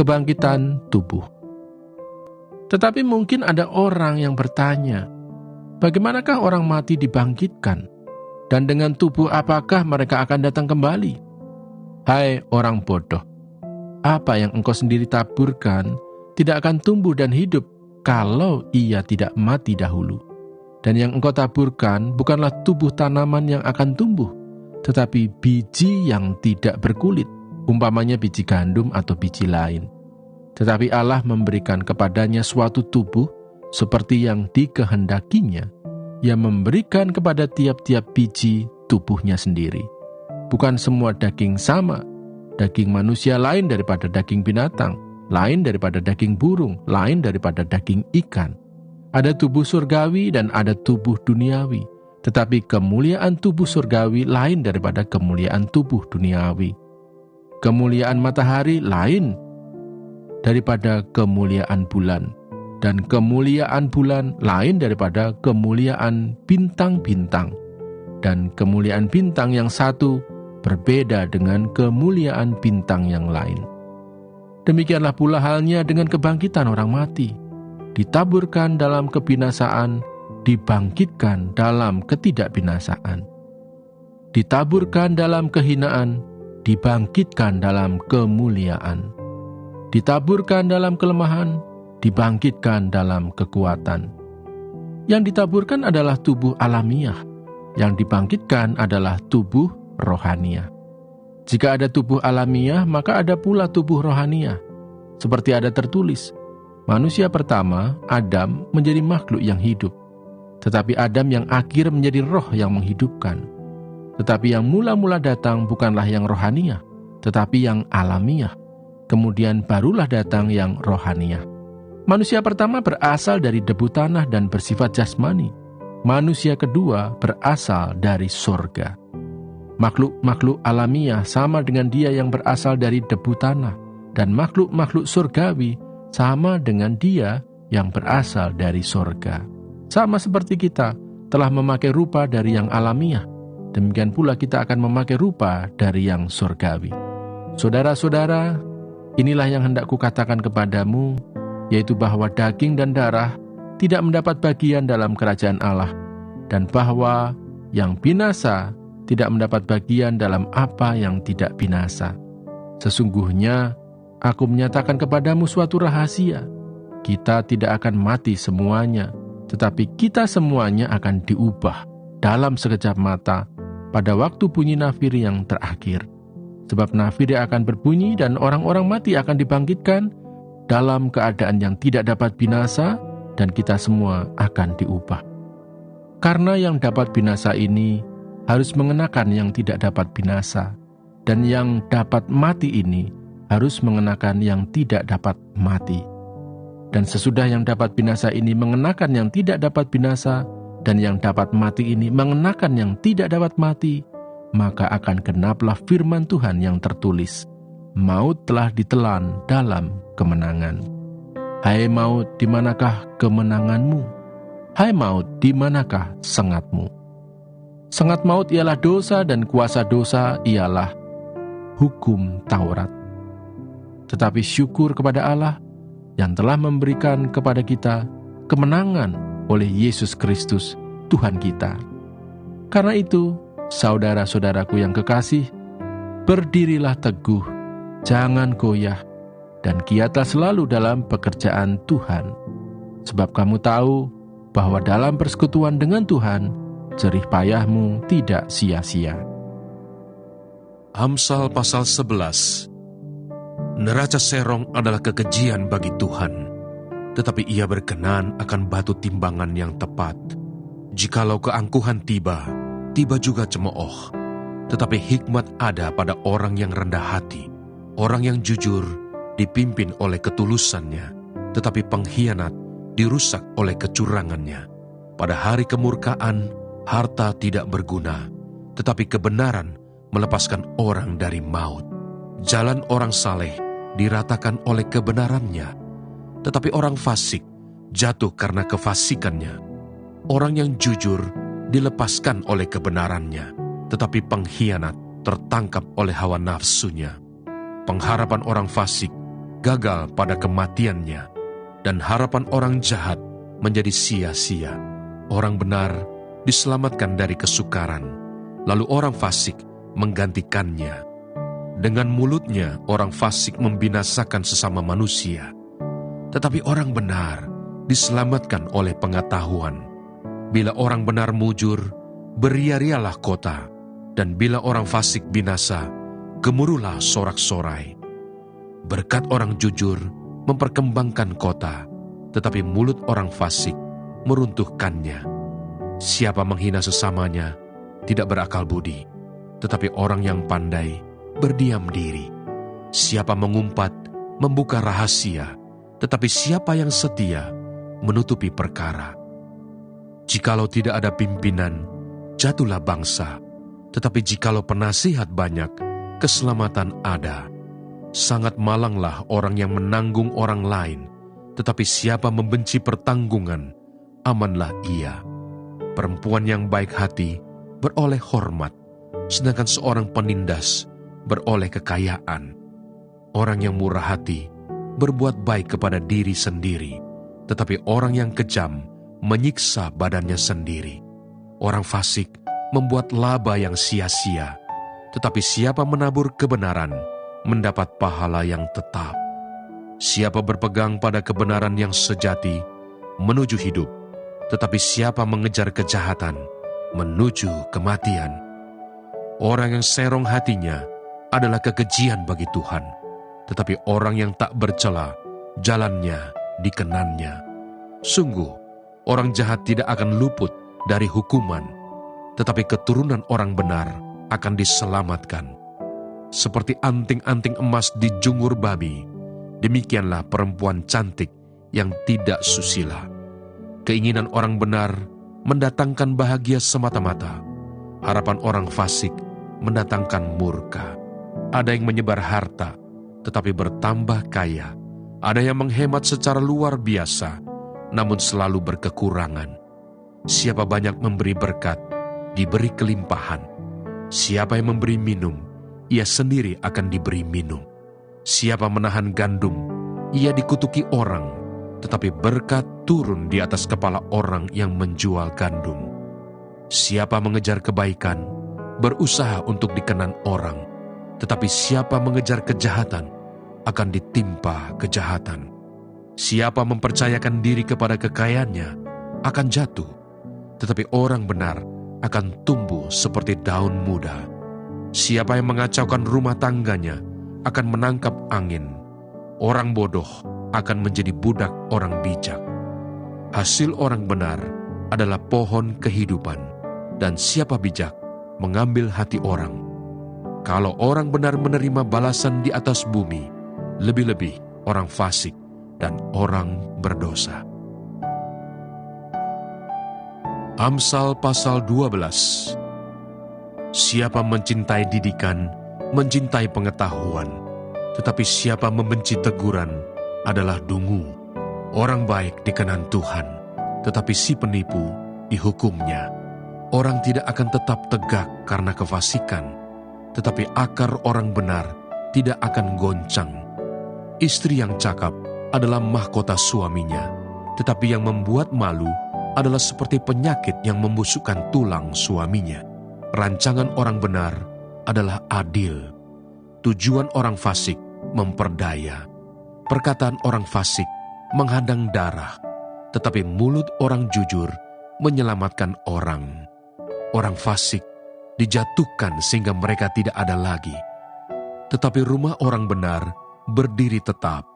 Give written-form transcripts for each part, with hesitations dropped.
kebangkitan tubuh. Tetapi mungkin ada orang yang bertanya, bagaimanakah orang mati dibangkitkan? Dan dengan tubuh apakah mereka akan datang kembali? Hai orang bodoh, apa yang engkau sendiri taburkan tidak akan tumbuh dan hidup kalau ia tidak mati dahulu. Dan yang engkau taburkan bukanlah tubuh tanaman yang akan tumbuh, tetapi biji yang tidak berkulit, umpamanya biji gandum atau biji lain. Tetapi Allah memberikan kepadanya suatu tubuh seperti yang dikehendakinya. Ia memberikan kepada tiap-tiap biji tubuhnya sendiri. Bukan semua daging sama. Daging manusia lain daripada daging binatang, lain daripada daging burung, lain daripada daging ikan. Ada tubuh surgawi dan ada tubuh duniawi. Tetapi kemuliaan tubuh surgawi lain daripada kemuliaan tubuh duniawi. Kemuliaan matahari lain daripada kemuliaan bulan, dan kemuliaan bulan lain daripada kemuliaan bintang-bintang, dan kemuliaan bintang yang satu berbeda dengan kemuliaan bintang yang lain. Demikianlah pula halnya dengan kebangkitan orang mati. Ditaburkan dalam kebinasaan, dibangkitkan dalam ketidakbinasaan. Ditaburkan dalam kehinaan, dibangkitkan dalam kemuliaan. Ditaburkan dalam kelemahan, dibangkitkan dalam kekuatan. Yang ditaburkan adalah tubuh alamiah, yang dibangkitkan adalah tubuh rohaniah. Jika ada tubuh alamiah, maka ada pula tubuh rohaniah. Seperti ada tertulis, manusia pertama, Adam, menjadi makhluk yang hidup. Tetapi Adam yang akhir menjadi roh yang menghidupkan. Tetapi yang mula-mula datang bukanlah yang rohaniah, tetapi yang alamiah. Kemudian barulah datang yang rohaniah. Manusia pertama berasal dari debu tanah dan bersifat jasmani. Manusia kedua berasal dari sorga. Makhluk-makhluk alamiah sama dengan dia yang berasal dari debu tanah, dan makhluk-makhluk surgawi sama dengan dia yang berasal dari sorga. Sama seperti kita telah memakai rupa dari yang alamiah, demikian pula kita akan memakai rupa dari yang surgawi. Saudara-saudara, inilah yang hendak kukatakan kepadamu, yaitu bahwa daging dan darah tidak mendapat bagian dalam kerajaan Allah, dan bahwa yang binasa tidak mendapat bagian dalam apa yang tidak binasa. Sesungguhnya, aku menyatakan kepadamu suatu rahasia. Kita tidak akan mati semuanya, tetapi kita semuanya akan diubah dalam sekejap mata pada waktu bunyi nafir yang terakhir. Sebab nafir akan berbunyi dan orang-orang mati akan dibangkitkan dalam keadaan yang tidak dapat binasa, dan kita semua akan diubah. Karena yang dapat binasa ini harus mengenakan yang tidak dapat binasa, dan yang dapat mati ini harus mengenakan yang tidak dapat mati. Dan sesudah yang dapat binasa ini mengenakan yang tidak dapat binasa, dan yang dapat mati ini mengenakan yang tidak dapat mati, maka akan genaplah firman Tuhan yang tertulis, maut telah ditelan dalam kemenangan. Hai maut, di manakah kemenanganmu? Hai maut, di manakah sengatmu? Sengat maut ialah dosa, dan kuasa dosa ialah hukum Taurat. Tetapi syukur kepada Allah yang telah memberikan kepada kita kemenangan oleh Yesus Kristus, Tuhan kita. Karena itu, saudara-saudaraku yang kekasih, berdirilah teguh, jangan goyah, dan giatlah selalu dalam pekerjaan Tuhan. Sebab kamu tahu bahwa dalam persekutuan dengan Tuhan, jerih payahmu tidak sia-sia. Amsal pasal 11. Neraca serong adalah kekejian bagi Tuhan, tetapi ia berkenan akan batu timbangan yang tepat. Jikalau keangkuhan tiba juga cemooh, tetapi hikmat ada pada orang yang rendah hati. Orang yang jujur dipimpin oleh ketulusannya, tetapi pengkhianat dirusak oleh kecurangannya. Pada hari kemurkaan, harta tidak berguna, tetapi kebenaran melepaskan orang dari maut. Jalan orang saleh diratakan oleh kebenarannya, tetapi orang fasik jatuh karena kefasikannya. Orang yang jujur dilepaskan oleh kebenarannya, tetapi pengkhianat tertangkap oleh hawa nafsunya. Pengharapan orang fasik gagal pada kematiannya, dan harapan orang jahat menjadi sia-sia. Orang benar diselamatkan dari kesukaran, lalu orang fasik menggantikannya. Dengan mulutnya orang fasik membinasakan sesama manusia, tetapi orang benar diselamatkan oleh pengetahuan. Bila orang benar mujur, beria-rialah kota, dan bila orang fasik binasa, gemuruhlah sorak-sorai. Berkat orang jujur memperkembangkan kota, tetapi mulut orang fasik meruntuhkannya. Siapa menghina sesamanya tidak berakal budi, tetapi orang yang pandai berdiam diri. Siapa mengumpat membuka rahasia, tetapi siapa yang setia menutupi perkara. Jikalau tidak ada pimpinan, jatuhlah bangsa, tetapi jikalau penasihat banyak, keselamatan ada. Sangat malanglah orang yang menanggung orang lain, tetapi siapa membenci pertanggungan, amanlah ia. Perempuan yang baik hati beroleh hormat, sedangkan seorang penindas beroleh kekayaan. Orang yang murah hati berbuat baik kepada diri sendiri, tetapi orang yang kejam menyiksa badannya sendiri. Orang fasik membuat laba yang sia-sia, tetapi siapa menabur kebenaran mendapat pahala yang tetap. Siapa berpegang pada kebenaran yang sejati menuju hidup, tetapi siapa mengejar kejahatan menuju kematian. Orang yang serong hatinya adalah kekejian bagi Tuhan, tetapi orang yang tak bercela, jalannya dikenannya. Sungguh, orang jahat tidak akan luput dari hukuman, tetapi keturunan orang benar akan diselamatkan. Seperti anting-anting emas di jungur babi, demikianlah perempuan cantik yang tidak susila. Keinginan orang benar mendatangkan bahagia semata-mata, harapan orang fasik mendatangkan murka. Ada yang menyebar harta, tetapi bertambah kaya. Ada yang menghemat secara luar biasa, namun selalu berkekurangan. Siapa banyak memberi berkat, diberi kelimpahan. Siapa yang memberi minum, ia sendiri akan diberi minum. Siapa menahan gandum, ia dikutuki orang, tetapi berkat turun di atas kepala orang yang menjual gandum. Siapa mengejar kebaikan, berusaha untuk dikenan orang, tetapi siapa mengejar kejahatan, akan ditimpa kejahatan. Siapa mempercayakan diri kepada kekayaannya, akan jatuh, tetapi orang benar akan tumbuh seperti daun muda. Siapa yang mengacaukan rumah tangganya, akan menangkap angin. Orang bodoh akan menjadi budak orang bijak. Hasil orang benar adalah pohon kehidupan, dan siapa bijak mengambil hati orang. Kalau orang benar menerima balasan di atas bumi, lebih-lebih orang fasik dan orang berdosa. Amsal pasal 12. Siapa mencintai didikan, mencintai pengetahuan, tetapi siapa membenci teguran adalah dungu. Orang baik dikenan Tuhan, tetapi si penipu dihukumnya. Orang tidak akan tetap tegak karena kefasikan, tetapi akar orang benar tidak akan goncang. Istri yang cakap adalah mahkota suaminya, tetapi yang membuat malu adalah seperti penyakit yang membusukkan tulang suaminya. Rancangan orang benar adalah adil. Tujuan orang fasik memperdaya. Perkataan orang fasik menghadang darah, tetapi mulut orang jujur menyelamatkan orang. Orang fasik dijatuhkan sehingga mereka tidak ada lagi, tetapi rumah orang benar berdiri tetap.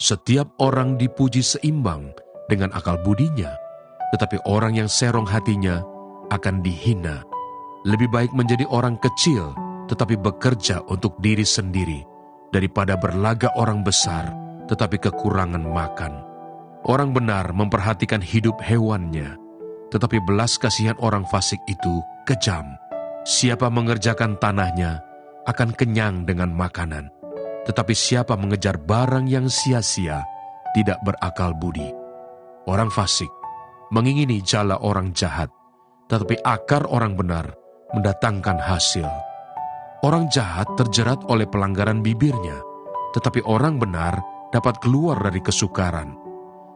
Setiap orang dipuji seimbang dengan akal budinya, tetapi orang yang serong hatinya akan dihina. Lebih baik menjadi orang kecil tetapi bekerja untuk diri sendiri, daripada berlagak orang besar tetapi kekurangan makan. Orang benar memperhatikan hidup hewannya, tetapi belas kasihan orang fasik itu kejam. Siapa mengerjakan tanahnya akan kenyang dengan makanan, tetapi siapa mengejar barang yang sia-sia tidak berakal budi. Orang fasik mengingini jala orang jahat, tetapi akar orang benar mendatangkan hasil. Orang jahat terjerat oleh pelanggaran bibirnya, tetapi orang benar dapat keluar dari kesukaran.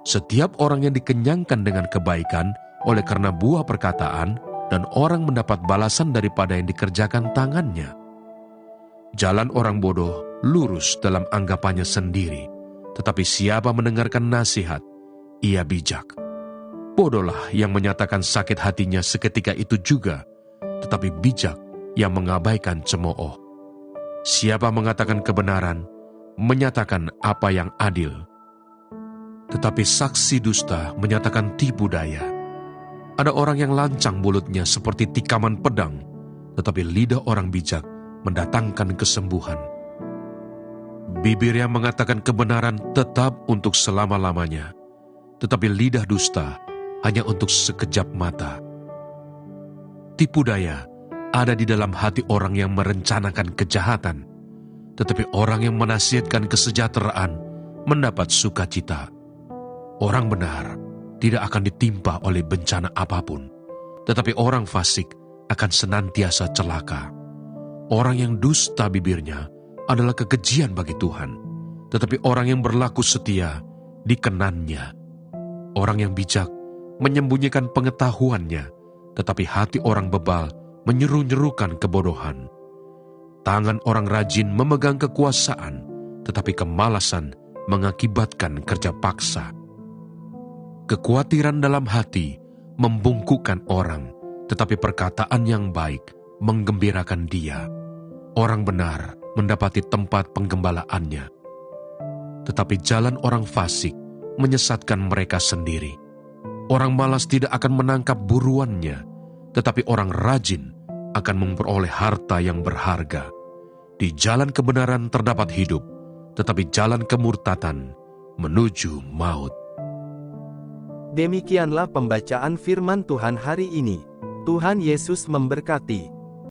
Setiap orang yang dikenyangkan dengan kebaikan oleh karena buah perkataan, dan orang mendapat balasan daripada yang dikerjakan tangannya. Jalan orang bodoh lurus dalam anggapannya sendiri, tetapi siapa mendengarkan nasihat, ia bijak. Bodohlah yang menyatakan sakit hatinya seketika itu juga, tetapi bijak yang mengabaikan cemooh. Siapa mengatakan kebenaran, menyatakan apa yang adil. Tetapi saksi dusta menyatakan tipu daya. Ada orang yang lancang mulutnya seperti tikaman pedang, tetapi lidah orang bijak mendatangkan kesembuhan. Bibir yang mengatakan kebenaran tetap untuk selama-lamanya, tetapi lidah dusta hanya untuk sekejap mata. Tipu daya ada di dalam hati orang yang merencanakan kejahatan, tetapi orang yang menasihatkan kesejahteraan mendapat sukacita. Orang benar tidak akan ditimpa oleh bencana apapun, tetapi orang fasik akan senantiasa celaka. Orang yang dusta bibirnya adalah kekejian bagi Tuhan, tetapi orang yang berlaku setia dikenannya. Orang yang bijak menyembunyikan pengetahuannya, tetapi hati orang bebal menyeru-nyerukan kebodohan. Tangan orang rajin memegang kekuasaan, tetapi kemalasan mengakibatkan kerja paksa. Kekhawatiran dalam hati membungkukkan orang, tetapi perkataan yang baik menggembirakan dia. Orang benar mendapati tempat penggembalaannya, tetapi jalan orang fasik menyesatkan mereka sendiri. Orang malas tidak akan menangkap buruannya, tetapi orang rajin akan memperoleh harta yang berharga. Di jalan kebenaran terdapat hidup, tetapi jalan kemurtatan menuju maut. Demikianlah pembacaan firman Tuhan hari ini. Tuhan Yesus memberkati.